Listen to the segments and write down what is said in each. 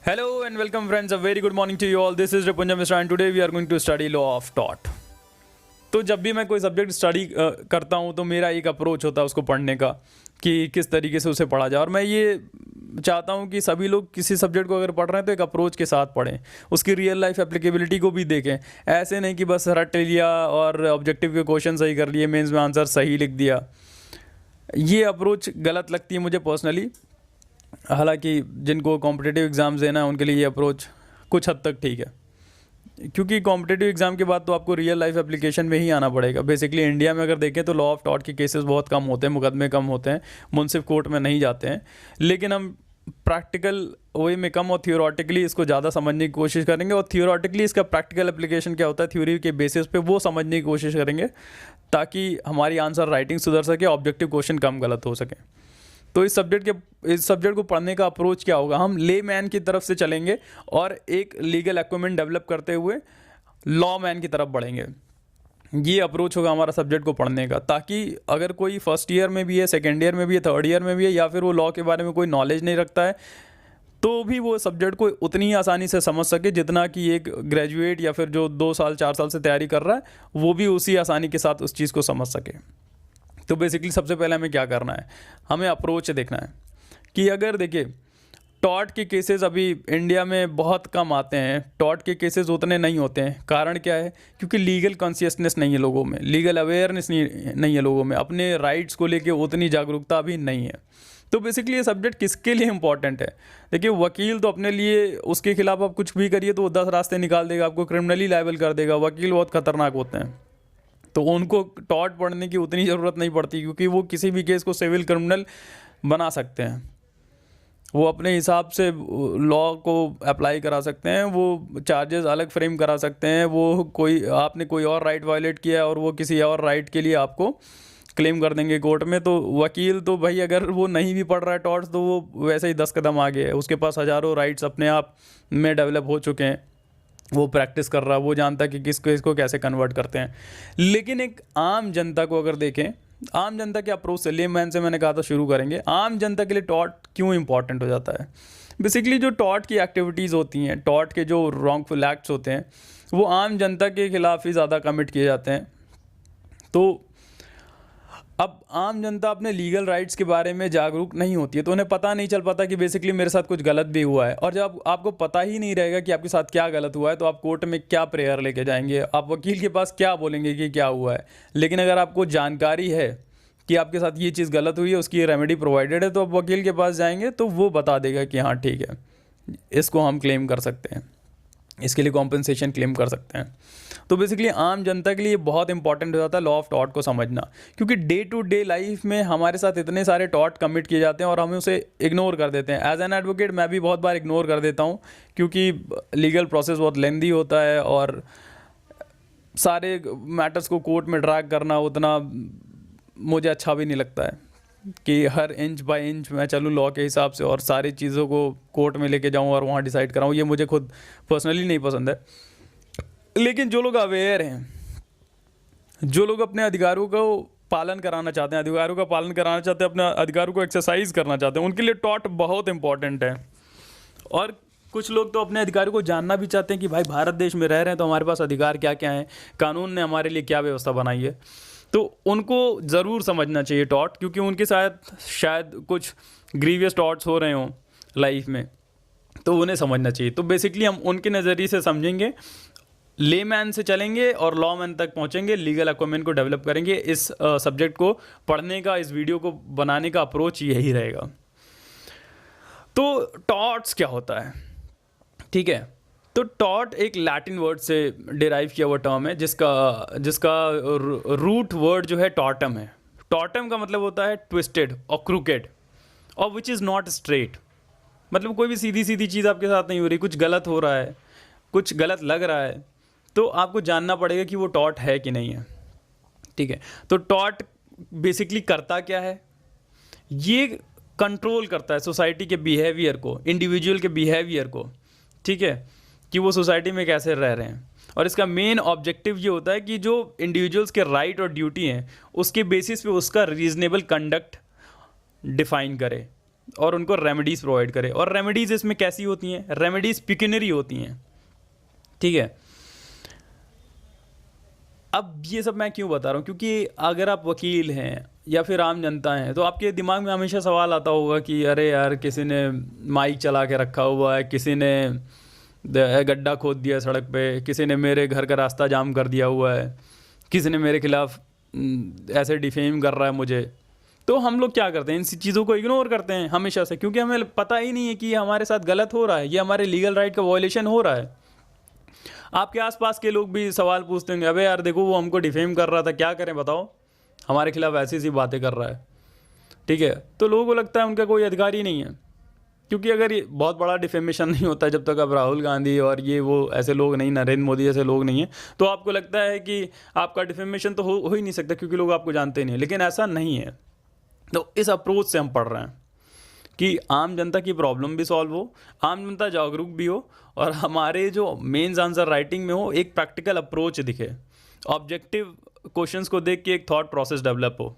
Hello and welcome friends, a very good morning to you all. This is Ripunjam Mishra and today we are going to study law of tort. तो जब भी मैं कोई subject study करता हूँ तो मेरा एक अप्रोच होता है उसको पढ़ने का कि किस तरीके से उसे पढ़ा जाए। और मैं ये चाहता हूँ कि सभी लोग किसी सब्जेक्ट को अगर पढ़ रहे हैं तो एक अप्रोच के साथ पढ़ें, उसकी रियल लाइफ एप्लीकेबिलिटी को भी देखें। ऐसे नहीं कि बस रट लिया और ऑब्जेक्टिव के क्वेश्चन सही कर लिए, मेंस में आंसर सही लिख दिया। ये अप्रोच गलत लगती है मुझे पर्सनली। हालांकि जिनको कॉम्पिटिटिव एग्ज़ाम्स देना है उनके लिए ये अप्रोच कुछ हद तक ठीक है, क्योंकि कॉम्पिटिटिव एग्ज़ाम के बाद तो आपको रियल लाइफ एप्लीकेशन में ही आना पड़ेगा। बेसिकली इंडिया में अगर देखें तो लॉ ऑफ टॉर्ट के केसेस बहुत कम होते हैं, मुकदमे कम होते हैं, मुनसिफ कोर्ट में नहीं जाते हैं। लेकिन हम प्रैक्टिकल वे में कम और थियोरेटिकली इसको ज़्यादा समझने की कोशिश करेंगे, और थियोरेटिकली इसका प्रैक्टिकल एप्लीकेशन क्या होता है थ्योरी के बेसिस पे वो समझने की कोशिश करेंगे ताकि हमारी आंसर राइटिंग सुधर सके, ऑब्जेक्टिव क्वेश्चन कम गलत हो सके। तो इस सब्जेक्ट को पढ़ने का अप्रोच क्या होगा, हम ले मैन की तरफ से चलेंगे और एक लीगल एक्विपमेंट डेवलप करते हुए लॉ मैन की तरफ बढ़ेंगे। ये अप्रोच होगा हमारा सब्जेक्ट को पढ़ने का, ताकि अगर कोई फर्स्ट ईयर में भी है, सेकेंड ईयर में भी है, थर्ड ईयर में भी है, या फिर वो लॉ के बारे में कोई नॉलेज नहीं रखता है, तो भी वो सब्जेक्ट को उतनी ही आसानी से समझ सके जितना कि एक ग्रेजुएट या फिर जो 2 साल 4 साल से तैयारी कर रहा है वो भी उसी आसानी के साथ उस चीज़ को समझ सके। तो बेसिकली सबसे पहले हमें क्या करना है, हमें अप्रोच देखना है कि अगर देखिए टॉर्ट के केसेस अभी इंडिया में बहुत कम आते हैं, टॉर्ट के केसेस उतने नहीं होते हैं। कारण क्या है, क्योंकि लीगल कॉन्शियसनेस नहीं है लोगों में, लीगल अवेयरनेस नहीं है लोगों में, अपने राइट्स को लेके उतनी जागरूकता भी नहीं है। तो बेसिकली ये सब्जेक्ट किसके लिए इंपॉर्टेंट है, देखिए वकील तो अपने लिए, उसके खिलाफ आप कुछ भी करिए तो वो 10 रास्ते निकाल देगा, आपको क्रिमिनली लायबल कर देगा। वकील बहुत खतरनाक होते हैं, तो उनको टॉर्ट पढ़ने की उतनी ज़रूरत नहीं पड़ती, क्योंकि वो किसी भी केस को सिविल क्रिमिनल बना सकते हैं, वो अपने हिसाब से लॉ को अप्लाई करा सकते हैं, वो चार्जेस अलग फ्रेम करा सकते हैं। वो आपने कोई और राइट वायलेट किया है और वो किसी और राइट के लिए आपको क्लेम कर देंगे कोर्ट में। तो वकील तो भाई अगर वो नहीं भी पढ़ रहा है टॉर्ट्स तो वो वैसे ही 10 कदम आगे है, उसके पास हज़ारों राइट्स अपने आप में डेवलप हो चुके हैं, वो प्रैक्टिस कर रहा है, वो जानता है कि किस केस को कैसे कन्वर्ट करते हैं। लेकिन एक आम जनता को अगर देखें, आम जनता के अप्रोच से, लेमैन से मैंने कहा था शुरू करेंगे। आम जनता के लिए टॉर्ट क्यों इंपॉर्टेंट हो जाता है, बेसिकली जो टॉर्ट की एक्टिविटीज़ होती हैं, टॉर्ट के जो रॉन्गफुल एक्ट्स होते हैं वो आम जनता के खिलाफ ही ज़्यादा कमिट किए जाते हैं। तो अब आम जनता अपने लीगल राइट्स के बारे में जागरूक नहीं होती है, तो उन्हें पता नहीं चल पाता कि बेसिकली मेरे साथ कुछ गलत भी हुआ है। और जब आपको पता ही नहीं रहेगा कि आपके साथ क्या गलत हुआ है तो आप कोर्ट में क्या प्रेयर लेके जाएंगे, आप वकील के पास क्या बोलेंगे कि क्या हुआ है। लेकिन अगर आपको जानकारी है कि आपके साथ ये चीज़ गलत हुई है, उसकी रेमेडी प्रोवाइडेड है, तो आप वकील के पास जाएंगे तो वो बता देगा कि हाँ ठीक है, इसको हम क्लेम कर सकते हैं, इसके लिए कॉम्पनसेशन क्लेम कर सकते हैं। तो बेसिकली आम जनता के लिए बहुत इंपॉर्टेंट हो जाता है लॉ ऑफ टॉर्ट को समझना, क्योंकि डे टू डे लाइफ में हमारे साथ इतने सारे टॉर्ट कमिट किए जाते हैं और हम उसे इग्नोर कर देते हैं। एज एन एडवोकेट मैं भी बहुत बार इग्नोर कर देता हूँ, क्योंकि लीगल प्रोसेस बहुत लेंदी होता है और सारे मैटर्स को कोर्ट में ड्रैग करना उतना मुझे अच्छा भी नहीं लगता है कि हर इंच बाय इंच मैं चलूँ लॉ के हिसाब से और सारी चीज़ों को कोर्ट में लेके जाऊँ और वहाँ डिसाइड कराऊँ। ये मुझे खुद पर्सनली नहीं पसंद है। लेकिन जो लोग अवेयर हैं, जो लोग अपने अधिकारों को पालन कराना चाहते हैं, अधिकारों का पालन कराना चाहते हैं, अपने अधिकारों को एक्सरसाइज करना चाहते हैं, उनके लिए टॉर्ट बहुत इंपॉर्टेंट है। और कुछ लोग तो अपने अधिकारों को जानना भी चाहते हैं कि भाई भारत देश में रह रहे हैं तो हमारे पास अधिकार क्या क्या हैं, कानून ने हमारे लिए क्या व्यवस्था बनाई है। तो उनको ज़रूर समझना चाहिए टॉर्ट, क्योंकि उनके साथ शायद कुछ ग्रीवियस टॉर्ट्स हो रहे हों लाइफ में, तो उन्हें समझना चाहिए। तो बेसिकली हम उनके नज़रिए से समझेंगे, लेमैन से चलेंगे और लॉ मैन तक पहुंचेंगे, लीगल एक्विपमेंट को डेवलप करेंगे। इस सब्जेक्ट को पढ़ने का, इस वीडियो को बनाने का अप्रोच यही रहेगा। तो टॉर्ट्स क्या होता है, ठीक है। तो टॉर्ट एक लैटिन वर्ड से डिराइव किया हुआ टर्म है, जिसका रूट वर्ड जो है टॉर्टम है। टॉर्टम का मतलब होता है ट्विस्टेड और क्रूकेड, और विच इज़ नॉट स्ट्रेट। मतलब कोई भी सीधी सीधी चीज़ आपके साथ नहीं हो रही, कुछ गलत हो रहा है, कुछ गलत लग रहा है, तो आपको जानना पड़ेगा कि वो टॉर्ट है कि नहीं है, ठीक है। तो टॉर्ट बेसिकली करता क्या है, ये कंट्रोल करता है सोसाइटी के बिहेवियर को, इंडिविजुअल के बिहेवियर को, ठीक है, कि वो सोसाइटी में कैसे रह रहे हैं। और इसका मेन ऑब्जेक्टिव ये होता है कि जो इंडिविजुअल्स के राइट और ड्यूटी हैं उसके बेसिस पे उसका रीजनेबल कंडक्ट डिफाइन करे, और उनको रेमेडीज़ प्रोवाइड करे। और रेमेडीज़ इसमें कैसी होती हैं? रेमेडीज़ पिक्यूनरी होती हैं, ठीक है। अब ये सब मैं क्यों बता रहा हूँ? क्योंकि अगर आप वकील हैं या फिर आम जनता हैं तो आपके दिमाग में हमेशा सवाल आता होगा कि अरे यार, किसी ने माइक चला के रखा हुआ है, किसी ने गड्ढा खोद दिया सड़क पे, किसी ने मेरे घर का रास्ता जाम कर दिया हुआ है, किसी ने मेरे खिलाफ ऐसे डिफेम कर रहा है मुझे। तो हम लोग क्या करते हैं? इन चीज़ों को इग्नोर करते हैं हमेशा से, क्योंकि हमें पता ही नहीं है कि ये हमारे साथ गलत हो रहा है, ये हमारे लीगल राइट का वॉयलेशन हो रहा है। आपके आसपास के लोग भी सवाल पूछते होंगे, अबे यार देखो वो हमको डिफेम कर रहा था, क्या करें बताओ, हमारे खिलाफ ऐसी सी बातें कर रहा है, ठीक है। तो लोगों को लगता है उनका कोई अधिकार ही नहीं है, क्योंकि अगर ये बहुत बड़ा डिफेमेशन नहीं होता जब तक अब राहुल गांधी और ये वो ऐसे लोग नहीं, नरेंद्र मोदी जैसे लोग नहीं हैं, तो आपको लगता है कि आपका डिफेमेशन तो हो ही नहीं सकता, क्योंकि लोग आपको जानते नहीं हैं। लेकिन ऐसा नहीं है। तो इस अप्रोच से हम पढ़ रहे हैं कि आम जनता की प्रॉब्लम भी सॉल्व हो, आम जनता जागरूक भी हो, और हमारे जो मेंस आंसर राइटिंग में हो एक प्रैक्टिकल अप्रोच दिखे, ऑब्जेक्टिव क्वेश्चंस को देख के एक थॉट प्रोसेस डेवलप हो।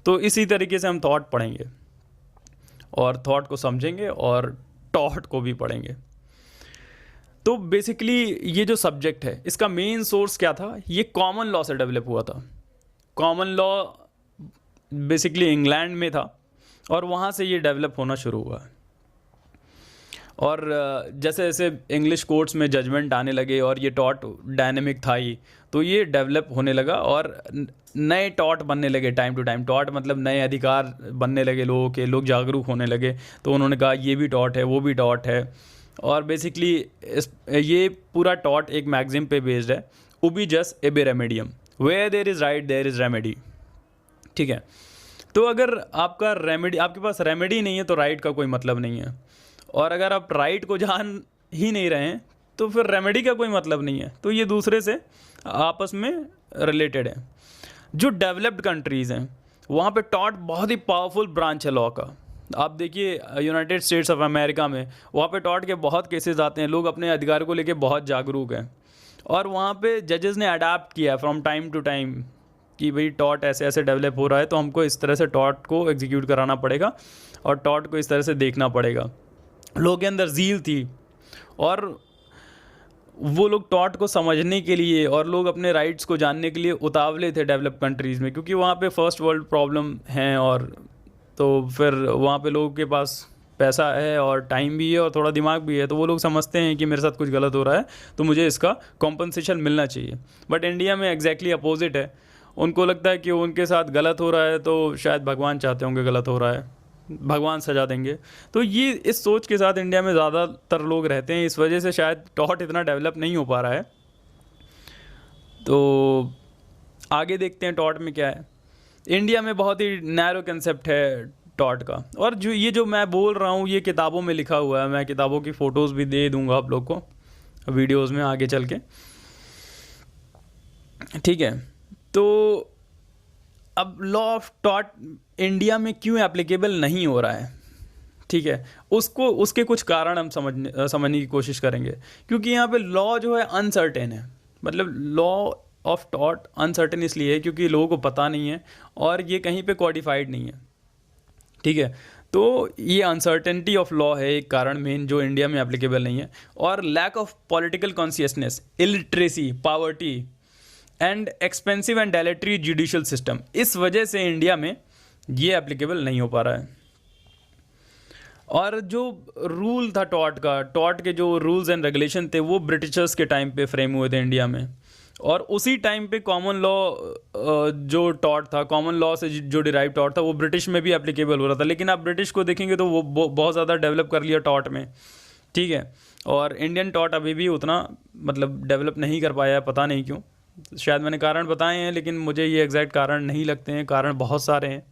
तो इसी तरीके से हम थॉट पढ़ेंगे और थॉट को समझेंगे और टॉट को भी पढ़ेंगे। तो बेसिकली ये जो सब्जेक्ट है इसका मेन सोर्स क्या था? ये कॉमन लॉ से डेवलप हुआ था। कॉमन लॉ बेसिकली इंग्लैंड में था और वहाँ से ये डेवलप होना शुरू हुआ। और जैसे जैसे इंग्लिश कोर्ट्स में जजमेंट आने लगे और ये टॉट डायनेमिक था ही, तो ये डेवलप होने लगा और नए टॉट बनने लगे टाइम टू टाइम। टॉट मतलब नए अधिकार बनने लगे लोगों के, लोग जागरूक होने लगे, तो उन्होंने कहा ये भी टॉट है, वो भी टॉट है। और बेसिकली ये पूरा टॉट एक मैगज़ीन पे बेस्ड है, ubi jus ibi remedium, where there is right there is remedy, ठीक है। तो अगर आपका रेमेडी, आपके पास रेमेडी नहीं है तो राइट का कोई मतलब नहीं है, और अगर आप राइट को जान ही नहीं रहे हैं तो फिर रेमेडी का कोई मतलब नहीं है। तो ये दूसरे से आपस में रिलेटेड है। जो डेवलप्ड कंट्रीज़ हैं वहाँ पे टॉट बहुत ही पावरफुल ब्रांच है लॉ का। आप देखिए यूनाइटेड स्टेट्स ऑफ अमेरिका में वहाँ पे टॉट के बहुत केसेस आते हैं, लोग अपने अधिकार को लेके बहुत जागरूक हैं, और वहाँ पे जजेस ने अडाप्ट किया फ्रॉम टाइम टू टाइम कि भाई टॉट ऐसे ऐसे डेवलप हो रहा है तो हमको इस तरह से टॉट को एग्जीक्यूट कराना पड़ेगा और टॉट को इस तरह से देखना पड़ेगा। लोगों के अंदर ज़ील थी और वो लोग टॉट को समझने के लिए और लोग अपने राइट्स को जानने के लिए उतावले थे डेवलप कंट्रीज़ में, क्योंकि वहाँ पे फर्स्ट वर्ल्ड प्रॉब्लम हैं, और तो फिर वहाँ पे लोगों के पास पैसा है और टाइम भी है और थोड़ा दिमाग भी है, तो वो लोग समझते हैं कि मेरे साथ कुछ गलत हो रहा है तो मुझे इसका कॉम्पनसेशन मिलना चाहिए। बट इंडिया में एग्जैक्टली अपोजिट है। उनको लगता है कि उनके साथ गलत हो रहा है तो शायद भगवान चाहते होंगे गलत हो रहा है, भगवान सजा देंगे। तो ये इस सोच के साथ इंडिया में ज़्यादातर लोग रहते हैं, इस वजह से शायद टॉट इतना डेवलप नहीं हो पा रहा है। तो आगे देखते हैं टॉट में क्या है। इंडिया में बहुत ही नैरो कंसेप्ट है टॉट का, और जो मैं बोल रहा हूँ ये किताबों में लिखा हुआ है। मैं किताबों की फ़ोटोज़ भी दे दूँगा आप लोग को वीडियोज़ में आगे चल के, ठीक है। तो अब लॉ ऑफ टॉट इंडिया में क्यों एप्लीकेबल नहीं हो रहा है, ठीक है, उसके कुछ कारण हम समझने की कोशिश करेंगे। क्योंकि यहाँ पे लॉ जो है अनसर्टेन है, मतलब लॉ ऑफ टॉट अनसर्टेन इसलिए है क्योंकि लोगों को पता नहीं है और ये कहीं पे कॉडिफाइड नहीं है, ठीक है। तो ये अनसर्टेनिटी ऑफ लॉ है एक कारण मेन जो इंडिया में एप्लीकेबल नहीं है, और lack of political consciousness, illiteracy, poverty and expensive and dilatory judicial system, इस वजह से इंडिया में ये एप्लीकेबल नहीं हो पा रहा है। और जो रूल था टॉट के जो रूल्स एंड रेगुलेशन थे वो ब्रिटिशर्स के टाइम पे फ्रेम हुए थे इंडिया में, और उसी टाइम पे कॉमन लॉ जो टॉट था, कॉमन लॉ से जो डिराइव टॉट था वो ब्रिटिश में भी एप्लीकेबल हो रहा था। लेकिन आप ब्रिटिश को देखेंगे तो वो बहुत ज़्यादा डेवलप कर लिया टॉट में, ठीक है। और इंडियन टॉट अभी भी उतना मतलब डेवलप नहीं कर पाया है, पता नहीं क्यों। शायद मैंने कारण बताए हैं लेकिन मुझे ये एग्जैक्ट कारण नहीं लगते हैं। कारण बहुत सारे हैं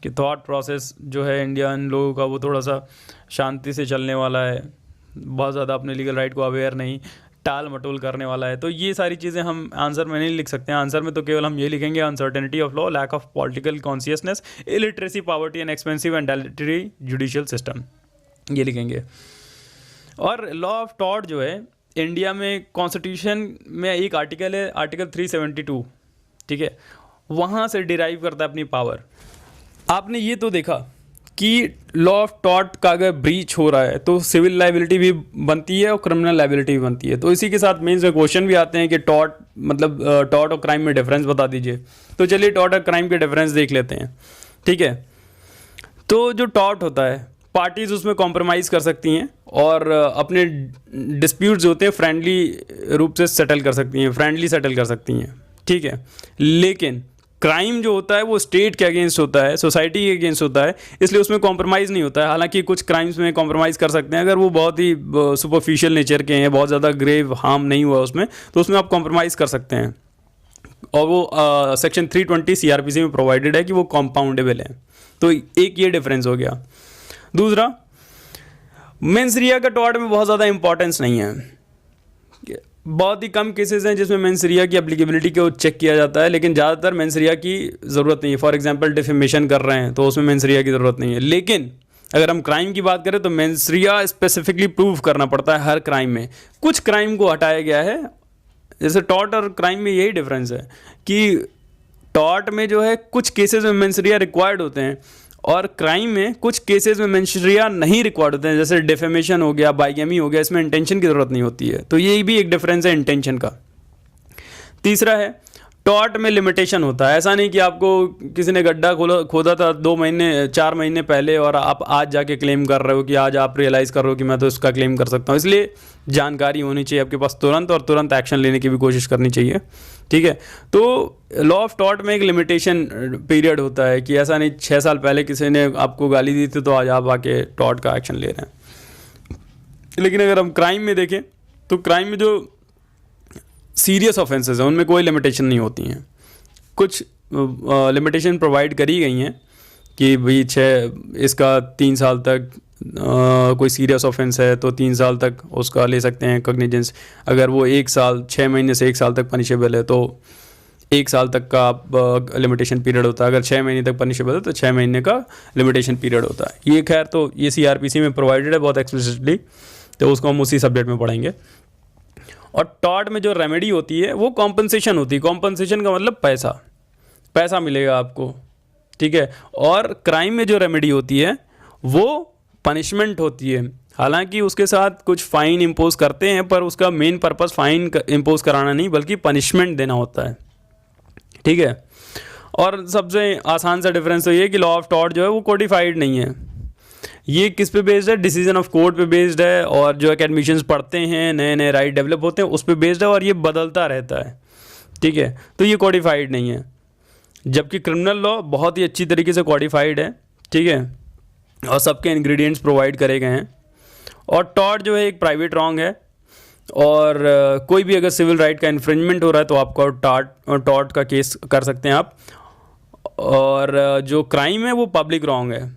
कि थॉट प्रोसेस जो है इंडियन लोगों का वो थोड़ा सा शांति से चलने वाला है, बहुत ज़्यादा अपने लीगल राइट को अवेयर नहीं, टाल मटोल करने वाला है। तो ये सारी चीज़ें हम आंसर में नहीं लिख सकते हैं। आंसर में तो केवल हम ये लिखेंगे uncertainty of law, lack of political consciousness, illiteracy, poverty and expensive and dilatory judicial system, ये लिखेंगे। और लॉ ऑफ टॉट जो है इंडिया में कॉन्स्टिट्यूशन में एक आर्टिकल है, आर्टिकल 372, ठीक है, वहाँ से डिराइव करता है अपनी पावर। आपने ये तो देखा कि लॉ ऑफ टॉर्ट का अगर ब्रीच हो रहा है तो सिविल लाइबिलिटी भी बनती है और क्रिमिनल लाइबिलिटी भी बनती है। तो इसी के साथ मेंस में क्वेश्चन भी आते हैं कि टॉर्ट मतलब टॉर्ट और क्राइम में डिफरेंस बता दीजिए। तो चलिए टॉर्ट और क्राइम के डिफरेंस देख लेते हैं, ठीक है। तो जो टॉर्ट होता है, पार्टीज उसमें कॉम्प्रोमाइज़ कर सकती हैं और अपने डिस्प्यूट्स होते हैं फ्रेंडली रूप से सेटल कर सकती हैं, फ्रेंडली सेटल कर सकती हैं, ठीक है। लेकिन क्राइम जो होता है वो स्टेट के अगेंस्ट होता है, सोसाइटी के अगेंस्ट होता है, इसलिए उसमें कॉम्प्रोमाइज़ नहीं होता है। हालांकि कुछ क्राइम्स में कॉम्प्रोमाइज़ कर सकते हैं अगर वो बहुत ही सुपरफिशियल नेचर के हैं, बहुत ज़्यादा ग्रेव हार्म नहीं हुआ उसमें, तो उसमें आप कॉम्प्रोमाइज़ कर सकते हैं। और वो सेक्शन 320 सीआरपीसी में प्रोवाइडेड है कि वो कॉम्पाउंडेबल है। तो एक ये डिफरेंस हो गया। दूसरा, मेंसरिया का टॉर्ट में बहुत ज़्यादा इंपॉर्टेंस नहीं है। बहुत ही कम केसेस हैं जिसमें मेंसरिया की एप्लीकेबिलिटी को चेक किया जाता है, लेकिन ज़्यादातर मेंसरिया की ज़रूरत नहीं है। फॉर एग्जांपल डिफेमेशन कर रहे हैं तो उसमें मेंसरिया की ज़रूरत नहीं है। लेकिन अगर हम क्राइम की बात करें तो मेंसरिया स्पेसिफिकली प्रूव करना पड़ता है हर क्राइम में। कुछ क्राइम को हटाया गया है, जैसे टॉर्ट और क्राइम में यही डिफरेंस है कि टॉर्ट में जो है कुछ केसेस में मेंसरिया रिक्वायर्ड होते हैं और क्राइम में कुछ केसेस में मेंसरिया नहीं रिक्वायर्ड होते हैं, जैसे डिफेमेशन हो गया, बाइगेमी हो गया, इसमें इंटेंशन की ज़रूरत नहीं होती है। तो ये भी एक डिफरेंस है इंटेंशन का। तीसरा है, टॉर्ट में लिमिटेशन होता है। ऐसा नहीं कि आपको किसी ने गड्ढा खोदा था 4 महीने पहले और आप आज जाके क्लेम कर रहे हो कि आज आप रियलाइज़ कर रहे हो कि मैं तो इसका क्लेम कर सकता हूँ। इसलिए जानकारी होनी चाहिए आपके पास तुरंत, और तुरंत एक्शन लेने की भी कोशिश करनी चाहिए, ठीक है। तो लॉ ऑफ टॉर्ट में एक लिमिटेशन पीरियड होता है कि ऐसा नहीं 6 साल पहले किसी ने आपको गाली दी थी तो आज आप आके टॉर्ट का एक्शन ले रहे हैं। लेकिन अगर हम क्राइम में देखें तो क्राइम में जो सीरियस ऑफेंसेस हैं उनमें कोई लिमिटेशन नहीं होती हैं। कुछ लिमिटेशन प्रोवाइड करी गई हैं कि भाई इसका 3 साल तक कोई सीरियस ऑफेंस है तो 3 साल तक उसका ले सकते हैं कॉग्निजेंस। अगर वो 1 साल 6 महीने से 1 साल तक पनिशेबल है तो 1 साल तक का लिमिटेशन पीरियड होता है। अगर 6 महीने तक पनिशेबल है तो 6 महीने का लिमिटेशन पीरियड होता है। ये खैर तो ये सीआरपीसी में प्रोवाइडेड है बहुत एक्सप्लिसिटली, तो उसको हम उसी सब्जेक्ट में पढ़ेंगे। और टॉर्ट में जो रेमेडी होती है वो कॉम्पनसेशन होती है। कॉम्पनसेशन का मतलब पैसा मिलेगा आपको, ठीक है। और क्राइम में जो रेमेडी होती है वो पनिशमेंट होती है। हालांकि उसके साथ कुछ फ़ाइन इम्पोज करते हैं पर उसका मेन पर्पस फ़ाइन इम्पोज कराना नहीं बल्कि पनिशमेंट देना होता है, ठीक है। और सबसे आसान सा डिफरेंस तो ये कि लॉ ऑफ टॉर्ट जो है वो कोडिफाइड नहीं है। ये किस पे बेस्ड है? डिसीजन ऑफ कोर्ट पे बेस्ड है, और जो एकेडमिशियंस पढ़ते हैं नए नए राइट डेवलप होते हैं उस पे बेस्ड है, और ये बदलता रहता है, ठीक है। तो ये कोडिफाइड नहीं है, जबकि क्रिमिनल लॉ बहुत ही अच्छी तरीके से कोडिफाइड है, ठीक है, और सबके इंग्रेडिएंट्स प्रोवाइड करे गए हैं। और टॉर्ट जो है एक प्राइवेट रॉन्ग है, और कोई भी अगर सिविल राइट का इन्फ्रिंजमेंट हो रहा है तो आपको टॉर्ट का केस कर सकते हैं आप। और जो क्राइम है वो पब्लिक रॉन्ग है।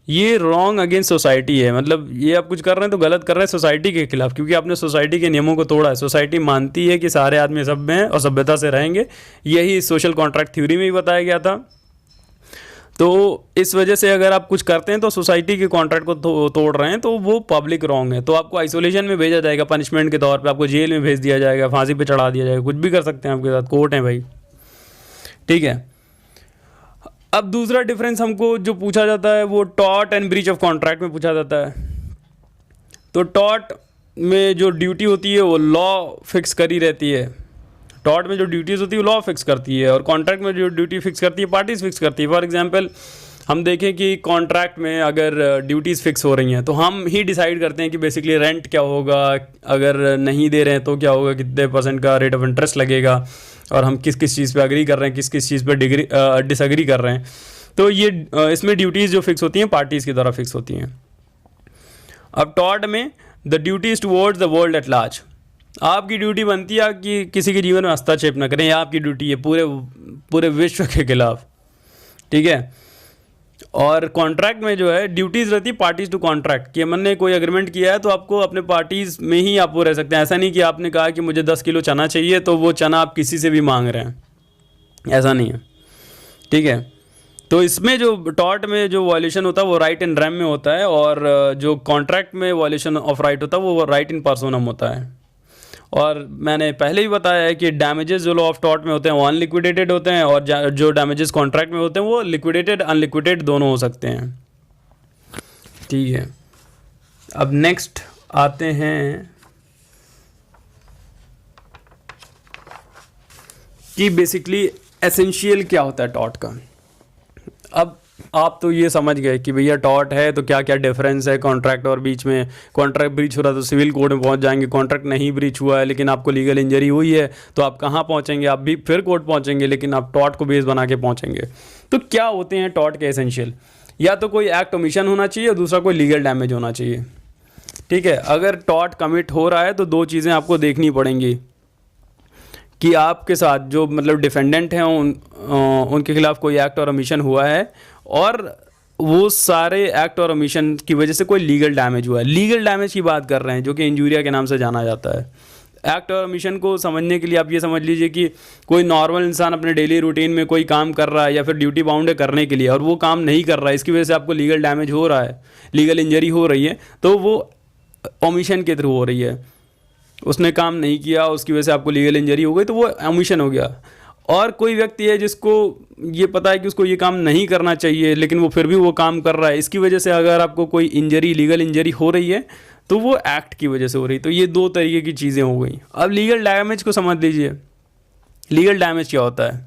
ये रॉन्ग अगेंस्ट सोसाइटी है, मतलब ये आप कुछ कर रहे हैं तो गलत कर रहे हैं सोसाइटी के खिलाफ, क्योंकि आपने सोसाइटी के नियमों को तोड़ा है। सोसाइटी मानती है कि सारे आदमी सभ्य हैं और सभ्यता से रहेंगे, यही सोशल कॉन्ट्रैक्ट थ्योरी में ही बताया गया था। तो इस वजह से अगर आप कुछ करते हैं तो सोसाइटी के कॉन्ट्रैक्ट को तोड़ रहे हैं, तो वो पब्लिक रॉन्ग है। तो आपको आइसोलेशन में भेजा जाएगा, पनिशमेंट के तौर पे आपको जेल में भेज दिया जाएगा, फांसी पे चढ़ा दिया जाएगा, कुछ भी कर सकते हैं आपके साथ, कोर्ट है भाई, ठीक है। अब दूसरा डिफरेंस हमको जो पूछा जाता है वो tort and breach of contract में पूछा जाता है। तो टॉर्ट में जो ड्यूटी होती है वो लॉ फिक्स करी रहती है। टॉर्ट में जो ड्यूटीज़ होती है वो लॉ फिक्स करती है, और कॉन्ट्रैक्ट में जो ड्यूटी फिक्स करती है पार्टीज फिक्स करती है। फॉर एग्जांपल हम देखें कि कॉन्ट्रैक्ट में अगर ड्यूटीज़ फिक्स हो रही हैं तो हम ही डिसाइड करते हैं कि बेसिकली रेंट क्या होगा, अगर नहीं दे रहे हैं तो क्या होगा, कितने % का रेट ऑफ इंटरेस्ट लगेगा, और हम किस किस चीज़ पे अग्री कर रहे हैं, किस किस चीज़ पे डिसअग्री कर रहे हैं। तो ये इसमें ड्यूटीज़ जो फिक्स होती हैं पार्टीज़ की द्वारा फिक्स होती हैं। अब टॉर्ट में the duties towards the world at large, आपकी ड्यूटी बनती है कि किसी के जीवन में हस्तक्षेप न करें, यह आपकी ड्यूटी है पूरे विश्व के खिलाफ, ठीक है। और कॉन्ट्रैक्ट में जो है ड्यूटीज़ रहती है पार्टीज़ टू कॉन्ट्रैक्ट, कि हमने कोई एग्रीमेंट किया है तो आपको अपने पार्टीज़ में ही आप वो रह सकते हैं। ऐसा नहीं कि आपने कहा कि मुझे 10 किलो चना चाहिए तो वो चना आप किसी से भी मांग रहे हैं, ऐसा नहीं है, ठीक है। तो इसमें जो टॉर्ट में जो वायलेशन होता है वो राइट इन रेम में होता है, और जो कॉन्ट्रैक्ट में वायलेशन ऑफ राइट होता है वो राइट इन पर्सोनम होता है। और मैंने पहले ही बताया है कि डैमेजेस जो लॉ ऑफ टॉर्ट में होते हैं वो अनलिक्विडेटेड होते हैं, और जो डैमेजेस कॉन्ट्रैक्ट में होते हैं वो लिक्विडेटेड अनलिक्विडेटेड दोनों हो सकते हैं, ठीक है, अब नेक्स्ट आते हैं कि बेसिकली एसेंशियल क्या होता है टॉर्ट का। अब आप तो ये समझ गए कि भैया टॉर्ट है तो क्या क्या डिफरेंस है कॉन्ट्रैक्ट और बीच में। कॉन्ट्रैक्ट ब्रीच हो रहा है तो सिविल कोर्ट में पहुंच जाएंगे, कॉन्ट्रैक्ट नहीं ब्रीच हुआ है लेकिन आपको लीगल इंजरी हुई है तो आप कहाँ पहुंचेंगे, आप भी फिर कोर्ट पहुंचेंगे लेकिन आप टॉर्ट को बेस बना के पहुंचेंगे। तो क्या होते हैं टॉर्ट के एसेंशियल, या तो कोई एक्ट ओमिशन होना चाहिए और दूसरा कोई लीगल डैमेज होना चाहिए। ठीक है, अगर टॉर्ट कमिट हो रहा है तो दो चीज़ें आपको देखनी पड़ेंगी कि आपके साथ जो मतलब डिफेंडेंट हैं उनके खिलाफ कोई एक्ट और ओमिशन हुआ है और वो सारे एक्ट और ओमिशन की वजह से कोई लीगल डैमेज हुआ है। लीगल डैमेज की बात कर रहे हैं जो कि इंजूरिया के नाम से जाना जाता है। एक्ट और ओमिशन को समझने के लिए आप ये समझ लीजिए कि कोई नॉर्मल इंसान अपने डेली रूटीन में कोई काम कर रहा है या फिर ड्यूटी बाउंड है करने के लिए और वो काम नहीं कर रहा है, इसकी वजह से आपको लीगल डैमेज हो रहा है, लीगल इंजरी हो रही है, तो वो ओमिशन के थ्रू हो रही है। उसने काम नहीं किया, उसकी वजह से आपको लीगल इंजरी हो गई तो वो ओमिशन हो गया। और कोई व्यक्ति है जिसको ये पता है कि उसको ये काम नहीं करना चाहिए लेकिन वो फिर भी वो काम कर रहा है, इसकी वजह से अगर आपको कोई इंजरी लीगल इंजरी हो रही है तो वो एक्ट की वजह से हो रही है। तो ये दो तरीके की चीज़ें हो गई। अब लीगल डैमेज को समझ लीजिए। लीगल डैमेज क्या होता है?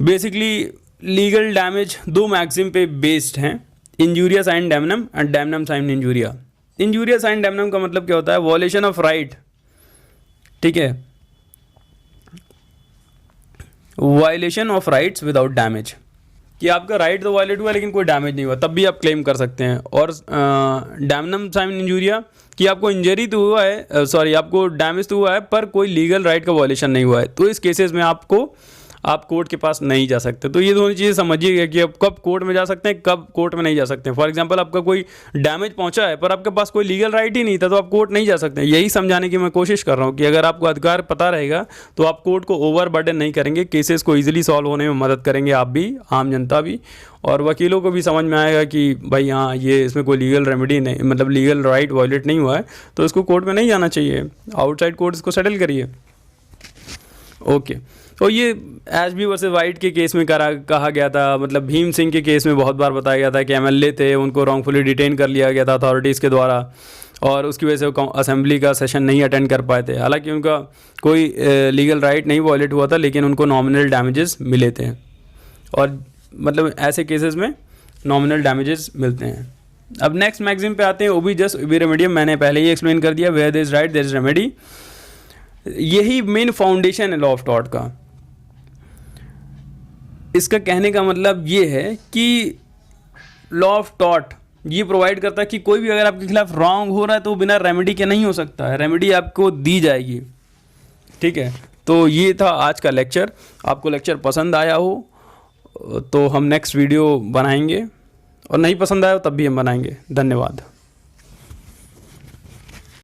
बेसिकली लीगल डैमेज दो मैक्सिम पे बेस्ड हैं, injuria sine damnum and damnum sine injuria. Injuria sine damnum का मतलब क्या होता है? Violation of right. ठीक है, violation of rights without damage, कि आपका राइट तो वायलेट हुआ लेकिन कोई डैमेज नहीं हुआ, तब भी आप क्लेम कर सकते हैं। और डैमनम साइन इंजूरिया, कि आपको इंजरी तो हुआ है, सॉरी आपको डैमेज तो हुआ है पर कोई लीगल राइट का वायलेशन नहीं हुआ है, तो इस केसेस में आप कोर्ट के पास नहीं जा सकते। तो ये दोनों चीज़ें समझिएगा कि आप कब कोर्ट में जा सकते हैं, कब कोर्ट में नहीं जा सकते हैं। फॉर एग्जांपल आपका कोई डैमेज पहुंचा है पर आपके पास कोई लीगल राइट ही नहीं था तो आप कोर्ट नहीं जा सकते। यही समझाने की मैं कोशिश कर रहा हूँ कि अगर आपको अधिकार पता रहेगा तो आप कोर्ट को ओवर बर्डन नहीं करेंगे, केसेस को ईजिली सॉल्व होने में मदद करेंगे, आप भी, आम जनता भी, और वकीलों को भी समझ में आएगा कि भाई हाँ ये इसमें कोई लीगल रेमेडी नहीं, मतलब लीगल राइट वायलेट नहीं हुआ है तो इसको कोर्ट में नहीं जाना चाहिए, आउटसाइड कोर्ट इसको सेटल करिए। ओके, तो ये एशबी वर्सेस वाइट के केस में कहा गया था, मतलब भीम सिंह के केस में बहुत बार बताया गया था कि एमएलए थे, उनको रॉन्गफुली डिटेन कर लिया गया था अथॉरिटीज़ के द्वारा और उसकी वजह से वो असेंबली का सेशन नहीं अटेंड कर पाए थे। हालांकि उनका कोई लीगल राइट नहीं वायलेट हुआ था लेकिन उनको नॉमिनल डैमेजेस मिले थे, और मतलब ऐसे केसेस में नॉमिनल डैमेजेस मिलते हैं। अब नेक्स्ट मैक्सिम पे आते हैं, ओबी जस्ट ओबी रेमेडियम। मैंने पहले ही एक्सप्लेन कर दिया, where there is right there is remedy. यही मेन फाउंडेशन है लॉ ऑफ टॉर्ट का। इसका कहने का मतलब ये है कि लॉ ऑफ टॉर्ट ये प्रोवाइड करता है कि कोई भी अगर आपके खिलाफ रॉन्ग हो रहा है तो वो बिना रेमेडी के नहीं हो सकता है, रेमेडी आपको दी जाएगी। ठीक है, तो ये था आज का लेक्चर। आपको लेक्चर पसंद आया हो तो हम नेक्स्ट वीडियो बनाएंगे, और नहीं पसंद आया हो तब भी हम बनाएंगे। धन्यवाद।